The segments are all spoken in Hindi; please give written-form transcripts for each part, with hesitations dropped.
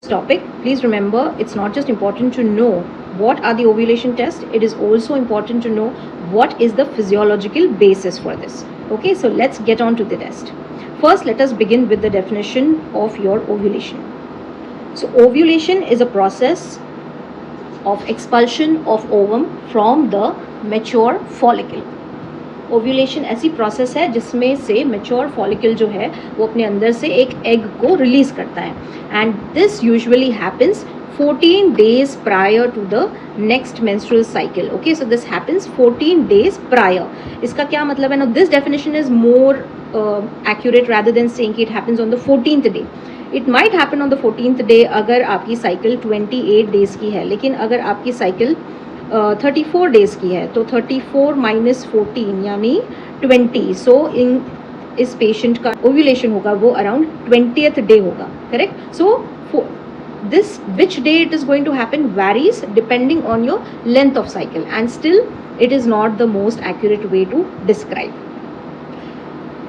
topic, please remember it's not just important to know what are the ovulation tests, it is also important to know what is the physiological basis for this. Okay, so let's get on to the test. First, let us begin with the definition of your ovulation. So ovulation is a process of expulsion of ovum from the mature follicle. Ovulation ऐसी प्रोसेस है जिसमें से मेच्योर फॉलिकल जो है वो अपने अंदर से एक एग को रिलीज करता है and this usually happens 14 days prior to the next menstrual cycle. Okay, so this happens 14 days prior. इसका क्या मतलब है? Now this definition is more accurate rather than saying it happens on the 14th day. It might happen on the 14th day अगर आपकी साइकिल 28 days की है, लेकिन अगर आपकी साइकिल 34 डेज की है तो 34 माइनस 14 यानी 20. सो इन इस पेशेंट का ओव्यूलेशन होगा वो अराउंड 20th डे होगा. Correct. So this which day it is going to happen varies depending on your length of cycle, and still it is not the most accurate way to describe.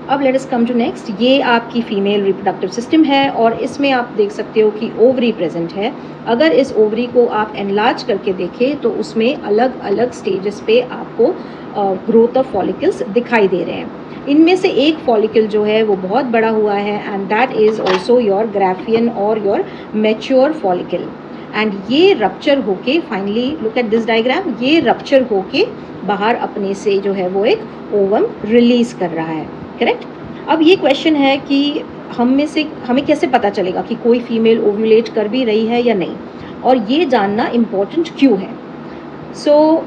अब let us come to next. ये आपकी फीमेल रिप्रोडक्टिव सिस्टम है और इसमें आप देख सकते हो कि ओवरी प्रेजेंट है. अगर इस ओवरी को आप एनलार्ज करके देखें तो उसमें अलग अलग स्टेजेस पे आपको ग्रोथ ऑफ फॉलिकल्स दिखाई दे रहे हैं. इनमें से एक फॉलिकल जो है वो बहुत बड़ा हुआ है and that is also your Graafian और योर मैच्योर फॉलिकल. एंड ये रप्चर होके finally, look at this diagram, ये रप्चर होके बाहर अपने से जो है वो एक ओवम रिलीज कर रहा है. करेक्ट. अब ये क्वेश्चन है कि हमें कैसे पता चलेगा कि कोई फीमेल ओव्यूलेट कर भी रही है या नहीं, और ये जानना इम्पॉर्टेंट क्यों है. सो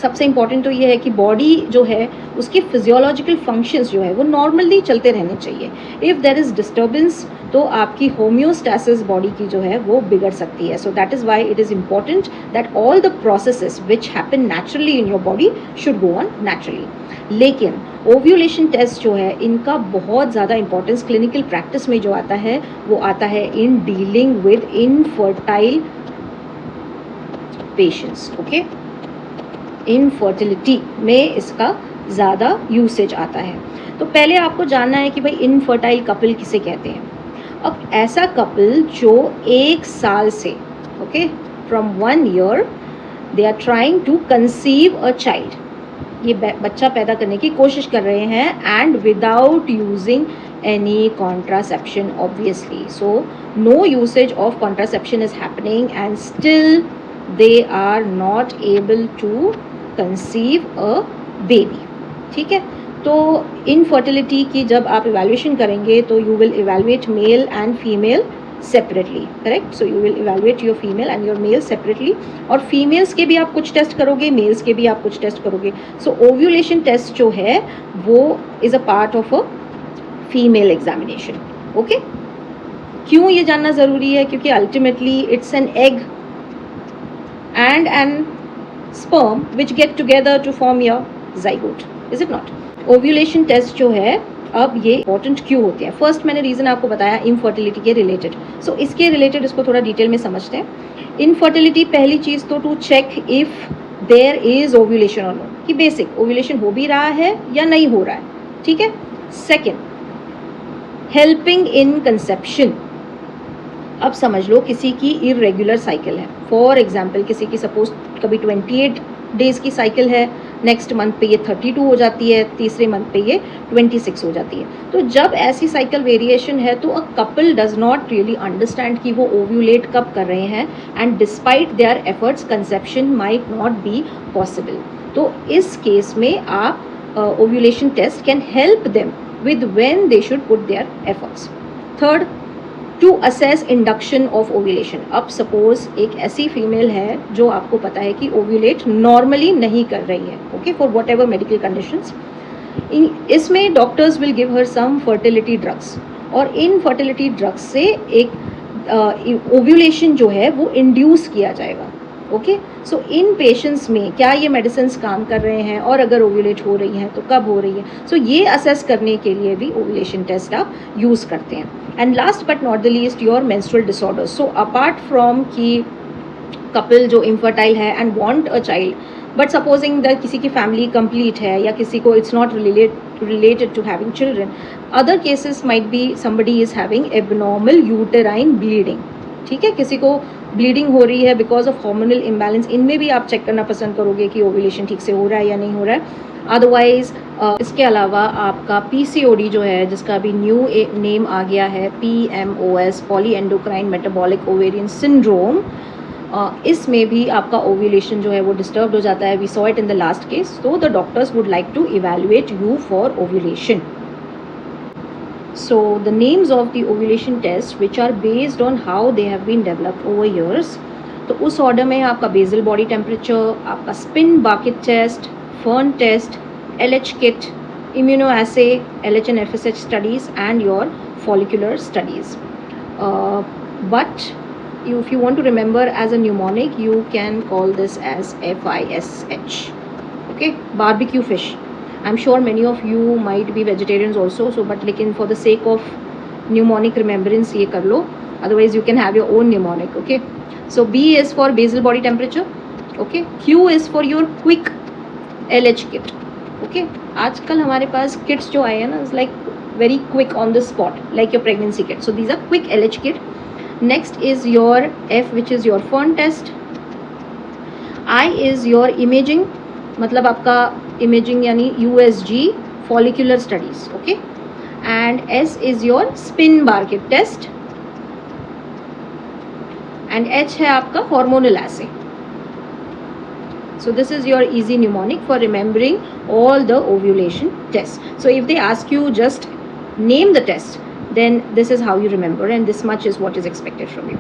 सबसे इम्पॉर्टेंट तो ये है कि बॉडी जो है उसके फिजियोलॉजिकल फंक्शंस जो है वो नॉर्मली चलते रहने चाहिए. इफ़ देर इज़ डिस्टर्बेंस तो आपकी होम्योस्टैसिस बॉडी की जो है वो बिगड़ सकती है. So that is why it is important that all the processes which happen naturally in your body should go on naturally. लेकिन ओव्यूलेशन टेस्ट जो है इनका बहुत ज़्यादा इंपॉर्टेंस क्लिनिकल प्रैक्टिस में जो आता है वो आता है in dealing with infertile patients. Okay, infertility में इसका ज़्यादा यूसेज आता है. तो पहले आपको जानना है कि भाई इनफर्टाइल कपल किसे कहते हैं. अब ऐसा कपल जो 1 साल से, okay, from 1 year they are trying to conceive a child, ये बच्चा पैदा करने की कोशिश कर रहे हैं and without using any contraception obviously. So no usage of contraception is happening and still they are not able to conceive a baby. ठीक है. तो इनफर्टिलिटी की जब आप इवैल्यूएशन करेंगे तो you will evaluate male and female separately. Correct. So you will evaluate your female and your male separately, और फीमेल्स के भी आप कुछ टेस्ट करोगे, मेल्स के भी आप कुछ टेस्ट करोगे. सो ओव्यूलेशन टेस्ट जो है वो is a part of a female examination. Okay. क्यों ये जानना ज़रूरी है? क्योंकि ultimately it's an egg and an sperm which get together to form your zygote, is it not? Ovulation test जो है अब ये इंपॉर्टेंट क्यों होते हैं? फर्स्ट मैंने रीज़न आपको बताया इनफर्टिलिटी के रिलेटेड. सो इसके रिलेटेड इसको थोड़ा डिटेल में समझते हैं. इनफर्टिलिटी पहली चीज़ तो to check if there is ovulation और नो, कि बेसिक ओव्यूलेशन हो भी रहा है या नहीं हो रहा है. ठीक है. Second, helping in conception. अब समझ लो किसी की इरेगुलर साइकिल है. फॉर एग्जाम्पल किसी की सपोज कभी 28 डेज की साइकिल है, नेक्स्ट मंथ पे ये 32 हो जाती है, तीसरे मंथ पे ये 26 हो जाती है. तो जब ऐसी साइकिल वेरिएशन है तो a couple does not really understand कि वो ओव्यूलेट कब कर रहे हैं, and despite their efforts conception might not be possible. तो इस केस में आप ovulation test can help them with when they should put their efforts. Third, to assess induction of ovulation. अब सपोज एक ऐसी फीमेल है जो आपको पता है कि ओव्यूलेट नॉर्मली नहीं कर रही है, okay, for whatever medical conditions. इसमें doctors will give her some fertility drugs, और इन फर्टिलिटी ड्रग्स से एक ओव्यूलेशन जो है वो इंड्यूस किया जाएगा. ओके. सो इन पेशेंट्स में क्या ये मेडिसिन काम कर रहे हैं, और अगर ओव्यूलेट हो रही हैं तो कब हो रही है. सो ये असेस करने के लिए भी ओव्यूलेशन टेस्ट आप यूज़ करते हैं. And last but not the least, your menstrual disorders. So apart from कि कपल जो इनफर्टाइल है and want a child, but supposing that किसी की फैमिली कंप्लीट है या किसी को it's not related to having children, other cases might be somebody is having abnormal uterine bleeding. ठीक है, किसी को ब्लीडिंग हो रही है बिकॉज ऑफ हार्मोनल इम्बैलेंस, इनमें भी आप चेक करना पसंद करोगे कि ओव्यूलेशन ठीक से हो रहा है या नहीं हो रहा है। अदरवाइज इसके अलावा आपका पीसीओडी जो है, जिसका अभी न्यू नेम आ गया है PMOS, poly endocrine metabolic ovarian syndrome, इसमें भी आपका ओव्यूलेशन जो है वो डिस्टर्ब हो जाता है। We saw it in the last case, so the doctors would like to evaluate you for ovulation. So the names of the ovulation tests which are based on how they have been developed over years, तो उस ऑर्डर में आपका बेसल बॉडी टेम्परेचर, आपका spinnbarkeit test, fern test, LH kit, immunoassay, LH and FSH studies and your follicular studies. But if you want to remember as a mnemonic, you can call this as FISH. Okay, barbecue fish. I'm sure many of you might be vegetarians also, so but लेकिन for the sake of mnemonic remembrance ये कर लो, otherwise you can have your own mnemonic. Okay, so B is for basal body temperature. Okay, Q is for your quick LH kit. Okay, आजकल हमारे पास kits जो आए हैं ना, is like very quick on the spot, like your pregnancy kit. So these are quick LH kit. Next is your F, which is your Fern test. I is your imaging, मतलब आपका इमेजिंग यानी USG follicular studies. Okay, and S is your spinnbarkeit test, and H है आपका hormonal assay. So this is your easy mnemonic for remembering all the ovulation tests. So if they ask you just name the test, then this is how you remember, and this much is what is expected from you.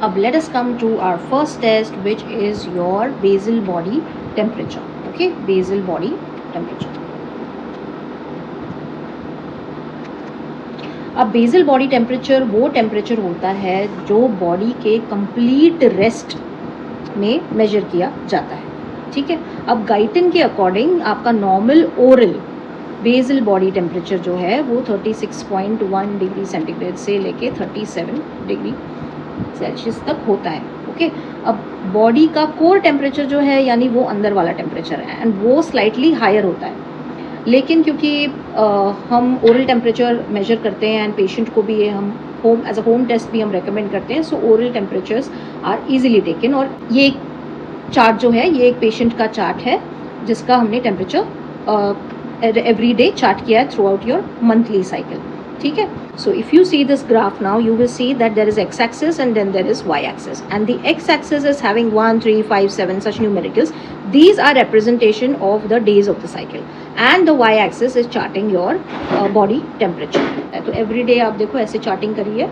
अब let us come to our first test, which is your basal body temperature. Okay, basal body temperature. अब बेसल बॉडी टेम्परेचर वो टेम्परेचर होता है जो बॉडी के कंप्लीट रेस्ट में मेजर किया जाता है. ठीक है, अब गाइटन के अकॉर्डिंग आपका normal oral basal body temperature जो है वो 36.1 डिग्री सेंटीग्रेड से लेके 37 डिग्री सेल्सियस तक होता है. ओके, अब बॉडी का कोर टेम्परेचर जो है यानी वो अंदर वाला टेम्परेचर है, एंड वो स्लाइटली हायर होता है. लेकिन क्योंकि हम ओरल टेम्परेचर मेजर करते हैं एंड पेशेंट को भी ये हम home as a home test भी हम रेकमेंड करते हैं, so oral temperatures are easily taken. और ये चार्ट जो है ये एक पेशेंट का चार्ट है जिसका हमने टेम्परेचर एवरी डे चार्ट किया है through out your monthly cycle. ठीक है, so if you see this graph now, you will see that there is x-axis and then there is y-axis, and the x-axis is having 1, 3, 5, 7 such numericals. These are representation of the days of the cycle, and the y-axis is charting your body temperature. तो every day आप देखो ऐसे charting करिए.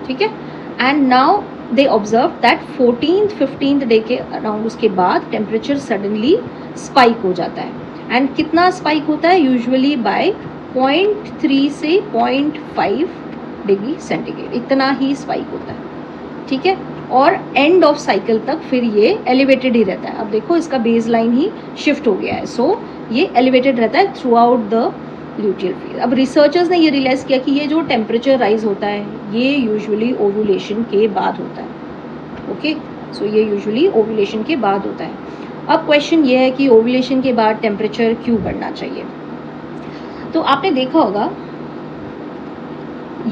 ठीक है, and now they observe that 14th 15th day के अराउंड उसके बाद टेम्परेचर सडनली स्पाइक हो जाता है. एंड कितना स्पाइक होता है? यूजुअली बाय 0.3 से 0.5 डिग्री सेंटीग्रेड, इतना ही स्पाइक होता है. ठीक है, और एंड ऑफ साइकिल तक फिर ये एलिवेटेड ही रहता है. अब देखो इसका बेस लाइन ही शिफ्ट हो गया है, सो ये एलिवेटेड रहता है through out the luteal phase. अब रिसर्चर्स ने ये रियलाइज़ किया कि ये जो टेम्परेचर राइज होता है ये यूजुअली ओव्यूलेशन के बाद होता है. ओके, सो ये यूजुअली ओव्यूलेशन के बाद होता है. अब क्वेश्चन ये है कि ओव्यूलेशन के बाद टेम्परेचर क्यों बढ़ना चाहिए? तो आपने देखा होगा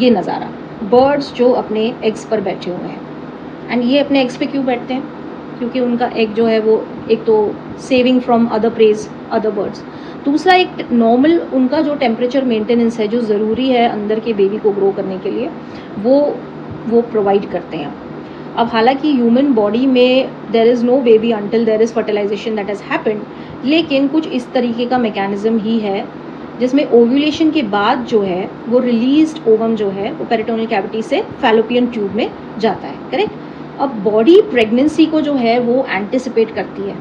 ये नज़ारा, बर्ड्स जो अपने एग्स पर बैठे हुए हैं. एंड ये अपने एग्स पे क्यों बैठते हैं? क्योंकि उनका एग जो है वो एक तो saving from other praise other birds, दूसरा एक नॉर्मल उनका जो टेम्परेचर मेंटेनेंस है जो ज़रूरी है अंदर के बेबी को ग्रो करने के लिए वो प्रोवाइड करते हैं. अब हालांकि ह्यूमन बॉडी में there is no baby until there is fertilization that has happened, लेकिन कुछ इस तरीके का मैकेनिज्म ही है जिसमें ओव्यूलेशन के बाद जो है वो रिलीज्ड ओवम जो है वो पेरिटोनियल कैविटी से फैलोपियन ट्यूब में जाता है. करेक्ट. अब बॉडी प्रेगनेंसी को जो है वो एंटिसिपेट करती है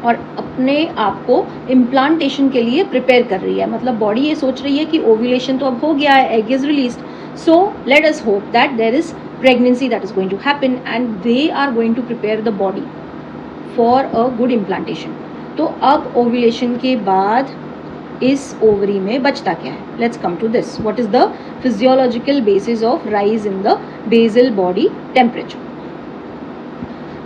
और अपने आप को इम्प्लांटेशन के लिए प्रिपेयर कर रही है. मतलब बॉडी ये सोच रही है कि ओव्यूलेशन तो अब हो गया है, egg is released, so let us hope that there is pregnancy that is going to happen, and they are going to prepare the body for a good implantation. तो अब ovulation के बाद इस ओवरी में बचता क्या है? Let's come to this. What is the physiological basis of rise in the basal body temperature?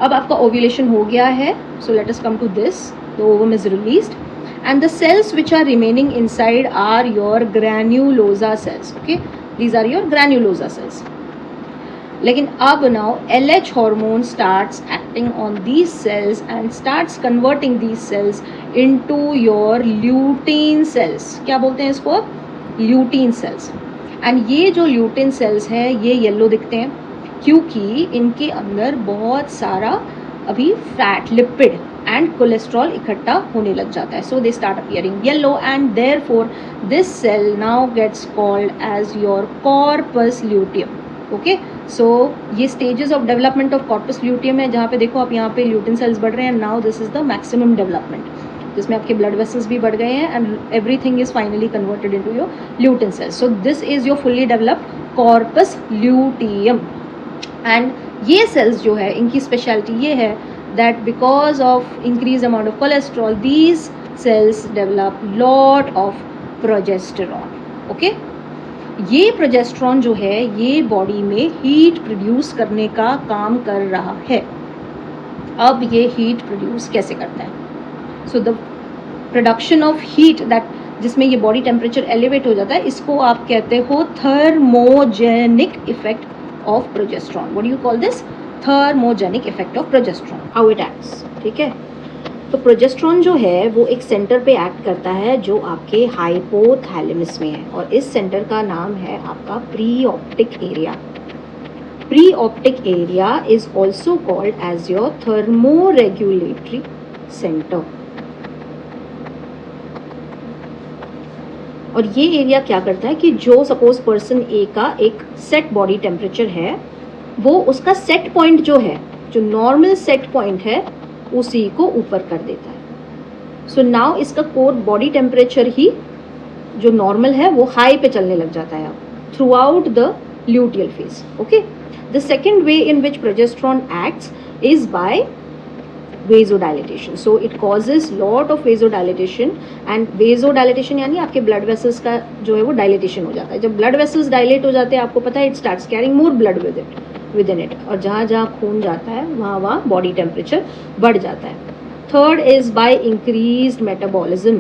अब आपका ovulation हो गया है, so let us come to this. The ovum is released and the cells which are remaining inside are your granulosa cells. Okay, these are your granulosa cells. लेकिन अब now LH hormone starts acting on these cells and starts converting these cells into your lutein cells. क्या बोलते हैं इसको? Lutein sales. एंड ये जो ल्यूटीन सेल्स हैं ये येलो दिखते हैं क्योंकि इनके अंदर बहुत सारा अभी फैट, लिपिड एंड कोलेस्ट्रॉल इकट्ठा होने लग जाता है. So they start appearing yellow and therefore this cell now gets called as your corpus luteum. Okay, so ये stages of development of corpus luteum है जहाँ पे देखो आप यहाँ पे ल्यूटिन सेल्स बढ़ रहे हैं. Now this is the maximum development जिसमें आपके ब्लड वेसल्स भी बढ़ गए हैं and everything is finally converted into your lutein cells. So this is your fully developed corpus luteum. And ये सेल्स जो है इनकी स्पेशलिटी ये है that because of increased amount of cholesterol these cells develop lot of progesterone. okay, ये प्रोजेस्टेरॉन जो है ये बॉडी में हीट प्रोड्यूस करने का काम कर रहा है. अब ये हीट प्रोड्यूस कैसे करता है? So the production of heat that जिसमें ये बॉडी टेम्परेचर एलिवेट हो जाता है इसको आप कहते हो thermogenic effect of progesterone. What do you call this? Thermogenic effect of progesterone. How it acts. ठीक है, तो प्रोजेस्टेरॉन जो है वो एक सेंटर पे एक्ट करता है जो आपके हाइपोथैलेमस में है और इस सेंटर का नाम है आपका preoptic area. Preoptic area is also called as your thermoregulatory centre. और ये एरिया क्या करता है कि जो सपोज पर्सन ए का एक सेट बॉडी टेम्परेचर है वो उसका सेट पॉइंट जो है, जो नॉर्मल सेट पॉइंट है उसी को ऊपर कर देता है. सो नाउ इसका कोर बॉडी टेम्परेचर ही जो नॉर्मल है वो हाई पे चलने लग जाता है अब throughout the luteal phase. Okay, the second way in which progesterone acts is by vasodilatation. So it causes lot of vasodilatation and vasodilatation यानी आपके ब्लड वेसल्स का जो है वो डायलेटेशन हो जाता है. जब ब्लड वेसल्स डायलेट हो जाते हैं आपको पता है it starts carrying more blood with in it और जहाँ जहाँ खून जाता है वहाँ बॉडी टेम्परेचर बढ़ जाता है. Third is by increased metabolism.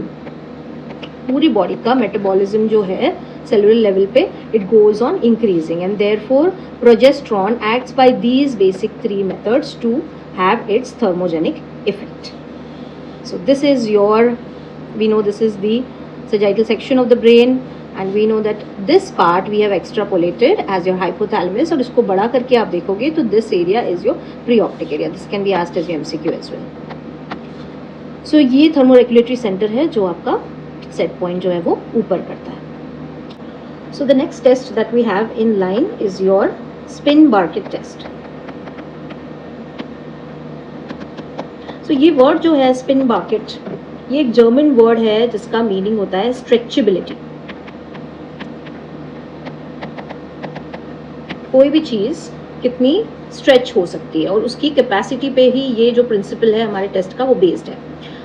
पूरी बॉडी का मेटाबॉलिज्म जो है सेलुलर लेवल पे it goes on increasing and therefore progesterone acts by these basic 3 methods to have its thermogenic effect. So this is your, we know this is the sagittal section of the brain and we know that this part we have extrapolated as your hypothalamus और इसको बड़ा करके आप देखोगे तो this area is your preoptic area. This can be asked as your MCQ as well. So ये thermoregulatory center है जो आपका set point जो है वो ऊपर करता है. So the next test that we have in line is your Spin-Barrett test. तो ये वर्ड जो है स्पिन-बार्केट ये एक जर्मन वर्ड है जिसका मीनिंग होता है स्ट्रेचेबिलिटी. कोई भी चीज़ कितनी स्ट्रेच हो सकती है और उसकी कैपेसिटी पे ही ये जो प्रिंसिपल है हमारे टेस्ट का वो बेस्ड है.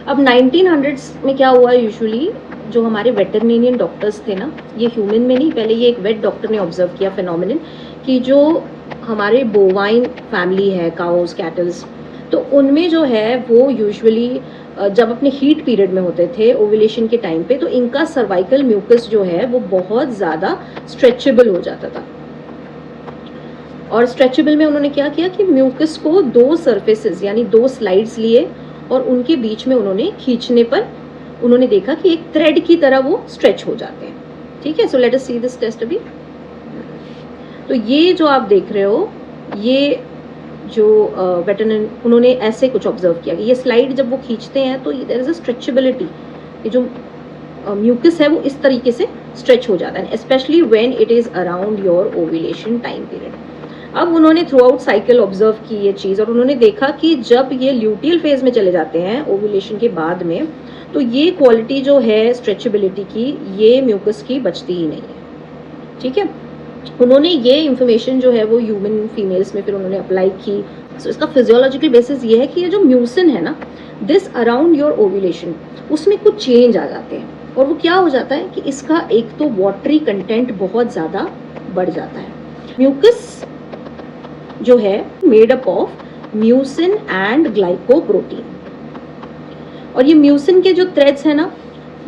अब 1900s में क्या हुआ, यूजुअली जो हमारे वेटरनेरियन डॉक्टर्स थे ना, ये ह्यूमन में नहीं, पहले ये एक वेट डॉक्टर ने ऑब्जर्व किया फिनोमिनन कि जो हमारे बोवाइन फैमिली है, काउस, कैटल्स, तो उनमें जो है वो यूजुअली जब अपने हीट पीरियड में होते थे ओव्यूलेशन के टाइम पे, तो इनका सर्वाइकल म्यूकस जो है वो बहुत ज़्यादा स्ट्रेचेबल हो जाता था. और स्ट्रेचेबल में उन्होंने क्या किया कि म्यूकस को 2 सरफेसेस यानी 2 स्लाइड्स लिए और उनके बीच में उन्होंने खींचने पर उन्होंने देखा कि एक थ्रेड की तरह वो स्ट्रेच हो जाते हैं. ठीक है, so let us see this test अभी. तो ये जो आप देख रहे हो ये जो वेटरनरी उन्होंने ऐसे कुछ ऑब्जर्व किया कि ये स्लाइड जब वो खींचते हैं तो देयर इज अ स्ट्रेचेबिलिटी. ये जो म्यूकस है वो इस तरीके से स्ट्रेच हो जाता है, specially when it is around your ovulation time period. अब उन्होंने थ्रू आउट साइकिल ऑब्जर्व की ये चीज़ और उन्होंने देखा कि जब ये ल्यूटियल फेज में चले जाते हैं ओव्यूलेशन के बाद में, तो ये क्वालिटी जो है स्ट्रेचेबिलिटी की ये म्यूकस की बचती ही नहीं है. ठीक है, उन्होंने ये इंफॉर्मेशन जो है वो ह्यूमन फीमेल्स में फिर उन्होंने अप्लाई की. सो इसका फिजियोलॉजिकल बेसिस ये है कि ये जो म्यूसिन है ना, दिस अराउंड योर ओव्यूलेशन, उसमें कुछ चेंज आ जाते हैं और वो क्या हो जाता है कि इसका एक तो वाटरी कंटेंट बहुत ज़्यादा बढ़ जाता है. म्यूकस जो है made up of mucin and glycoprotein, और ये म्यूसिन के जो थ्रेड्स है ना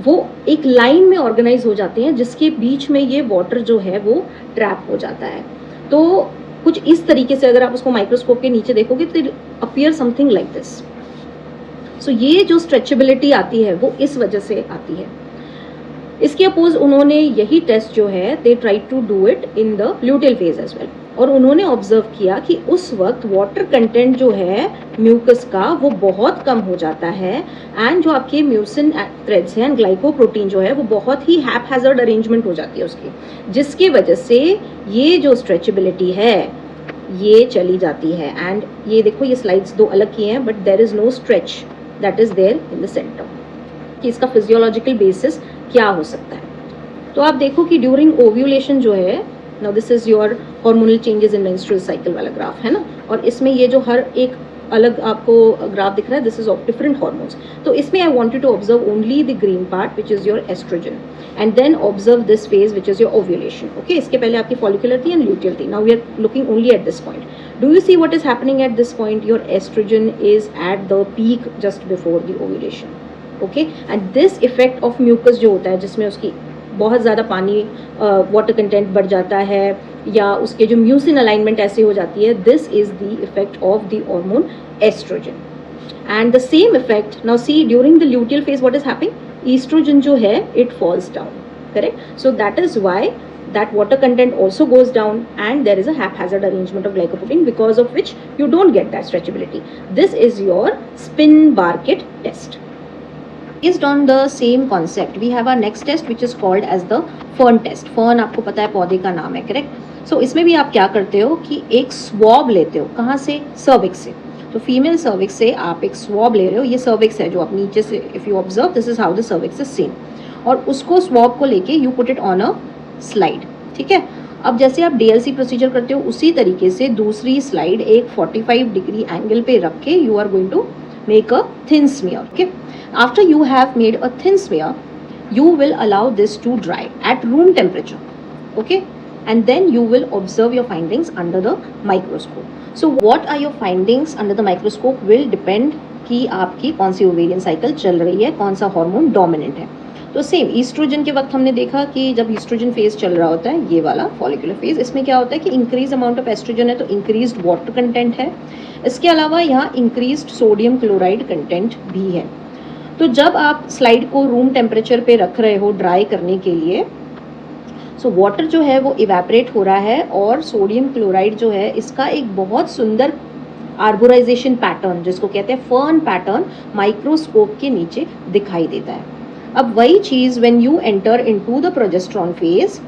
वो एक लाइन में ऑर्गेनाइज हो जाते हैं जिसके बीच में ये वाटर जो है वो ट्रैप हो जाता है। तो कुछ इस तरीके से अगर आप उसको माइक्रोस्कोप के नीचे देखोगे तो अपीयर समथिंग लाइक दिस। सो ये जो स्ट्रेचेबिलिटी आती है वो इस वजह से आती है। इसके अपोज उन्होंने यही टेस्ट जो है they try to do it in the luteal phase as well, और उन्होंने ऑब्जर्व किया कि उस वक्त वाटर कंटेंट जो है म्यूकस का वो बहुत कम हो जाता है, एंड जो आपके म्यूसिन थ्रेड्स हैं, ग्लाइकोप्रोटीन जो है वो बहुत ही हैपहैजर्ड अरेंजमेंट हो जाती है उसकी, जिसकी वजह से ये जो स्ट्रेचेबिलिटी है ये चली जाती है। एंड ये देखो ये स्लाइड्स दो अलग की हैं, but there is no stretch that is there in the centre, कि इसका फिजियोलॉजिकल बेसिस क्या हो सकता है। तो आप देखो कि ड्यूरिंग ओव्यूलेशन जो है, now this is your hormonal changes in menstrual cycle वाला ग्राफ है ना, और इसमें ये जो हर एक अलग आपको ग्राफ दिख रहा है this is of different hormones. तो इसमें I want you to observe only the green part which is your oestrogen, and then observe this phase which is your ovulation. Okay, इसके पहले आपकी फॉलिकुलर थी एंड ल्यूटियल थी, now we are looking only at this point. Do you see what is happening at this point? Your oestrogen is at the peak just before the ovulation. Okay, and this effect of mucus जो होता है जिसमें उसकी बहुत ज़्यादा पानी वाटर कंटेंट बढ़ जाता है या उसके जो म्यूसिन अलाइनमेंट ऐसे हो जाती है, this is the effect of the hormone oestrogen. And the same effect now see during the luteal phase what is happening, oestrogen जो है it falls down, correct? So that is why that water content also goes down and there is a haphazard arrangement of glycoprotein, because of which you don't get that stretchability. This is your Spin-Barrett test. Based on the same concept, we have our next test which is called as the Fern test. Fern आपको पता है पौधे का नाम है, करेक्ट? सो इसमें भी आप क्या करते हो कि एक स्वॉब लेते हो, कहाँ से? सर्विक्स से। तो फीमेल सर्विक्स से आप एक स्वॉब ले रहे हो, ये सर्विक्स है जो आप नीचे से if you observe this is how the cervix is seen, और उसको स्वॉब को लेके you put it on a slide, ठीक है? अब जैसे आप डीएलसी प्रोसीजर करते हो उसी तरीके से दूसरी स्लाइड एक 45 डिग्री एंगल पे रख के you are going to make a thin smear. Okay, after you have made a thin smear you will allow this to dry at room temperature, okay, and then you will observe your findings under the microscope. So what are your findings under the microscope will depend कि आपकी कौन सी ओवेरियन साइकिल चल रही है, कौन सा हार्मोन डोमिनेंट है। तो सेम ईस्ट्रोजन के वक्त हमने देखा कि जब ईस्ट्रोजन फेज चल रहा होता है, ये वाला फॉलिकुलर फेज, इसमें क्या होता है कि इंक्रीज अमाउंट ऑफ एस्ट्रोजन है तो इंक्रीज्ड वाटर कंटेंट है, इसके अलावा यहाँ इंक्रीज्ड सोडियम क्लोराइड कंटेंट भी है। तो जब आप स्लाइड को रूम टेम्परेचर पे रख रहे हो ड्राई करने के लिए, सो वाटर जो है वो इवेपरेट हो रहा है और सोडियम क्लोराइड जो है इसका एक बहुत सुंदर आर्बोराइजेशन पैटर्न जिसको कहते हैं फर्न पैटर्न माइक्रोस्कोप के नीचे दिखाई देता है। अब वही चीज़ when you enter into the progesterone phase,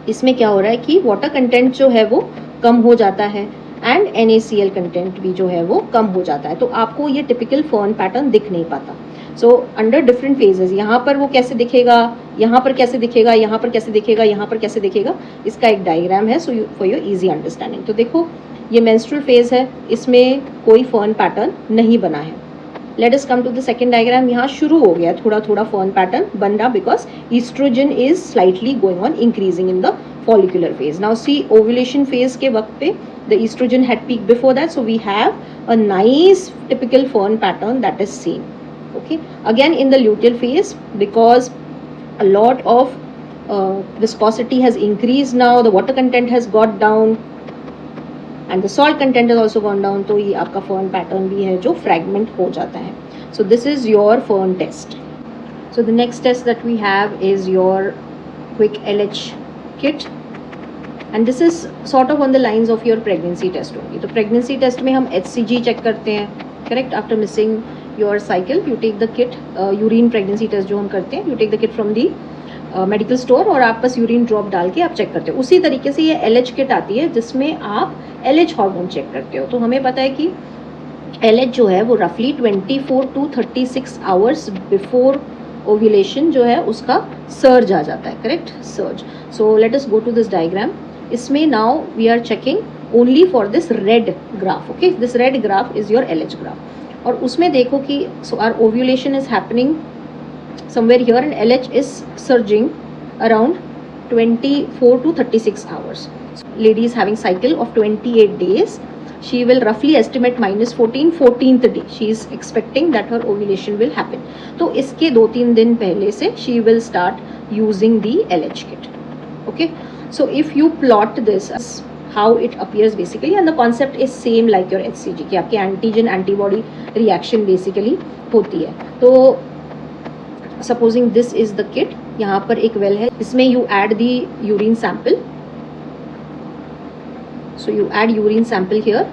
इसमें क्या हो रहा है कि वाटर कंटेंट जो है वो कम हो जाता है एंड NaCl कंटेंट भी जो है वो कम हो जाता है, तो आपको ये टिपिकल फर्न पैटर्न दिख नहीं पाता। सो अंडर डिफरेंट फेजेस यहाँ पर वो कैसे दिखेगा, यहाँ पर कैसे दिखेगा, यहाँ पर कैसे दिखेगा, यहाँ पर कैसे दिखेगा, इसका एक डायग्राम है so for your easy understanding. तो देखो ये मेंस्ट्रुअल फेज है, इसमें कोई फर्न पैटर्न नहीं बना है। Let us come to the second diagram, यहाँ शुरू हो गया थोड़ा थोड़ा फर्न पैटर्न बनना because oestrogen is slightly going on increasing in the follicular phase. Now see ovulation phase के वक्त पे the estrogen had peaked before that, so we have a nice typical fern pattern that is seen. Okay, again in the luteal phase because a lot of viscosity has increased now, the water content has got down and the salt content has also gone down, तो ये आपका fern pattern भी है जो fragment हो जाता है। So this is your fern test. So the next test that we have is your quick LH kit and this is sort of on the lines of your pregnancy test होगी। तो pregnancy test में हम HCG चेक करते हैं, correct? After missing your cycle you take the kit, urine pregnancy test जो हम करते हैं, you take the kit from the medical store और आप बस यूरिन ड्रॉप डाल के आप चेक करते हो। उसी तरीके से ये LH किट आती है जिसमें आप LH हार्मोन चेक करते हो। तो हमें पता है कि LH जो है वो रफली 24 to 36 आवर्स बिफोर ओव्यूलेशन जो है उसका सर्ज आ जाता है, correct? Surge. So let us go to this diagram. इसमें now we are checking only for this red graph, okay? This red graph is your LH graph और उसमें देखो कि so our ovulation is happening somewhere here and LH is surging around 24 to 36 hours. So, lady is having cycle of 28 days she will roughly estimate -14 14th day she is expecting that her ovulation will happen. तो इसके 2-3 दिन पहले से she will start using the LH kit. Okay, so if you plot this as how it appears basically, and the concept is same like your HCG कि आपके एंटीजन एंटीबॉडी रिएक्शन बेसिकली होती है. तो supposing this is the kit, यहाँ पर एक वेल है, इसमें you add the urine sample. So you add urine sample here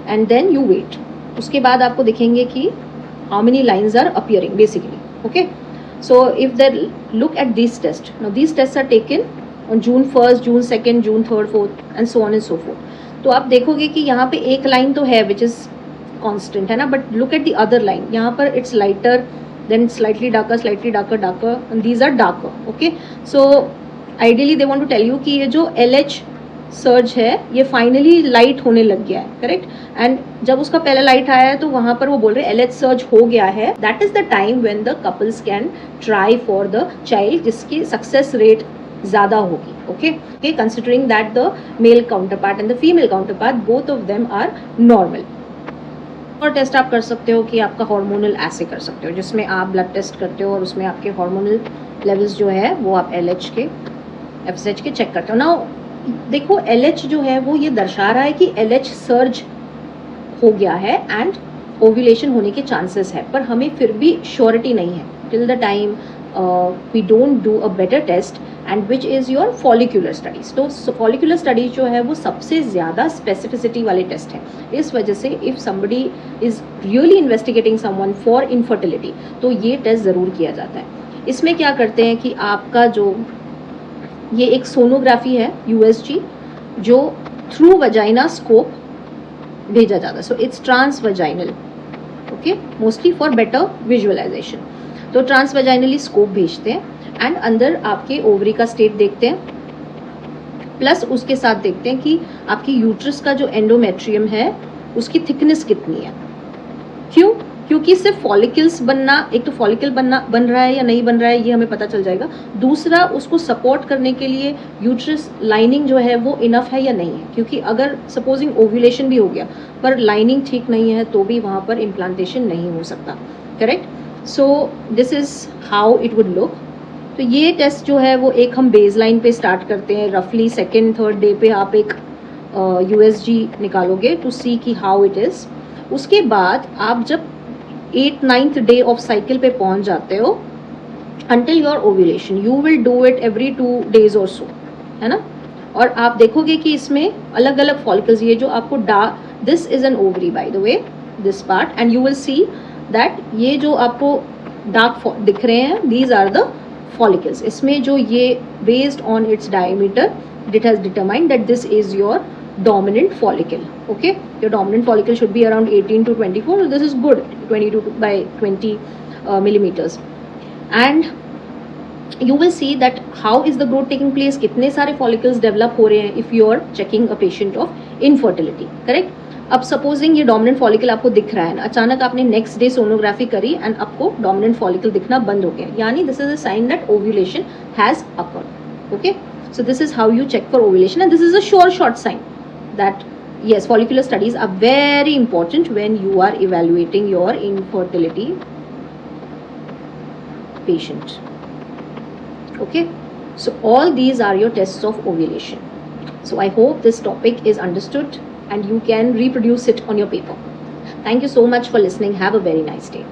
and then you wait. उसके बाद आपको दिखेंगे कि how many lines are appearing basically. Okay, so if they look at this test, now this test are taken on June 1st, June 2nd, June 3rd, 4th and so on and so forth. तो आप देखोगे कि यहाँ पे एक लाइन तो है विच इज कॉन्स्टेंट है ना, but look at the other line, यहाँ पर it's lighter, then slightly darker, and these are darker. Okay, so ideally they want to tell you कि ये जो LH सर्ज है ये फाइनली लाइट होने लग गया है, करेक्ट. एंड जब उसका पहला लाइट आया है तो वहां पर वो बोल रहे हैं LH सर्ज हो गया है. That is the time when the couples can try for the child जिसकी सक्सेस रेट ज्यादा होगी. Okay, considering that the male counterpart and the female counterpart both of them are normal. और टेस्ट आप कर सकते हो कि आपका हार्मोनल ऐसे कर सकते हो जिसमें आप ब्लड टेस्ट करते हो और उसमें आपके हार्मोनल लेवल्स जो है वो आप LH के FSH के चेक करते हो. ना देखो LH जो है वो ये दर्शा रहा है कि LH सर्ज हो गया है एंड ओव्यूलेशन होने के चांसेस है, पर हमें फिर भी श्योरिटी नहीं है till the time we don't do a better test and which is your follicular studies. तो फॉलिकुलर स्टडीज जो है वो सबसे ज़्यादा स्पेसिफिसिटी वाले टेस्ट हैं. इस वजह से if somebody is really investigating someone for infertility तो ये टेस्ट ज़रूर किया जाता है. इसमें क्या करते हैं कि आपका जो ये एक सोनोग्राफी है USG जो थ्रू वजाइना स्कोप भेजा जाता है. So it's transvaginal. Okay, mostly for better visualisation. तो ट्रांस वजाइनली स्कोप भेजते हैं एंड अंदर आपके ओवरी का स्टेट देखते हैं, प्लस उसके साथ देखते हैं कि आपकी यूट्रस का जो एंडोमेट्रियम है उसकी थिकनेस कितनी है. क्यों? क्योंकि सिर्फ फॉलिकल्स बनना, एक तो फॉलिकल बन रहा है या नहीं बन रहा है ये हमें पता चल जाएगा. दूसरा, उसको सपोर्ट करने के लिए यूट्रस लाइनिंग जो है वो इनफ है या नहीं है. क्योंकि अगर सपोजिंग ओव्यूलेशन भी हो गया पर लाइनिंग ठीक नहीं है तो भी वहाँ पर इम्प्लांटेशन नहीं हो सकता, correct. So this is how it would look. तो ये टेस्ट जो है वो एक हम बेस लाइन पे स्टार्ट करते हैं. रफली 2nd-3rd डे पे आप एक USG निकालोगे टू सी कि हाउ इट इज़. उसके बाद आप जब 8th-9th डे ऑफ साइकिल पे पहुंच जाते हो, until your ovulation you will do it every 2 days और सो, है ना. और आप देखोगे कि इसमें अलग अलग फॉलिकल्स, ये जो आपको this is an ovary by the way, this part, and you will see that ये जो आपको डार्क दिख रहे हैं दीज आर द follicles. इसमें जो ये based on its diameter it has determined that this is your dominant follicle. Okay, your dominant follicle should be around 18 to 24, so this is good, 22 by 20 millimeters. And you will see that how is the growth taking place, कितने सारे follicles develop हो रहे हैं if you are checking a patient of infertility, correct. अब सपोजिंग ये डोमिनेंट फॉलिकल आपको दिख रहा है, अचानक आपने नेक्स्ट डे सोनोग्राफी करी एंड आपको डोमिनेंट फॉलिकल दिखना बंद हो गया, यानी this is a sign that ovulation has occurred. Okay, so this is how you check for ovulation and this is a sure short sign that yes, follicular studies are very important when you are evaluating your infertility patient. Okay, so all these are your tests of ovulation. So I hope this topic is understood and you can reproduce it on your paper. Thank you so much for listening. Have a very nice day.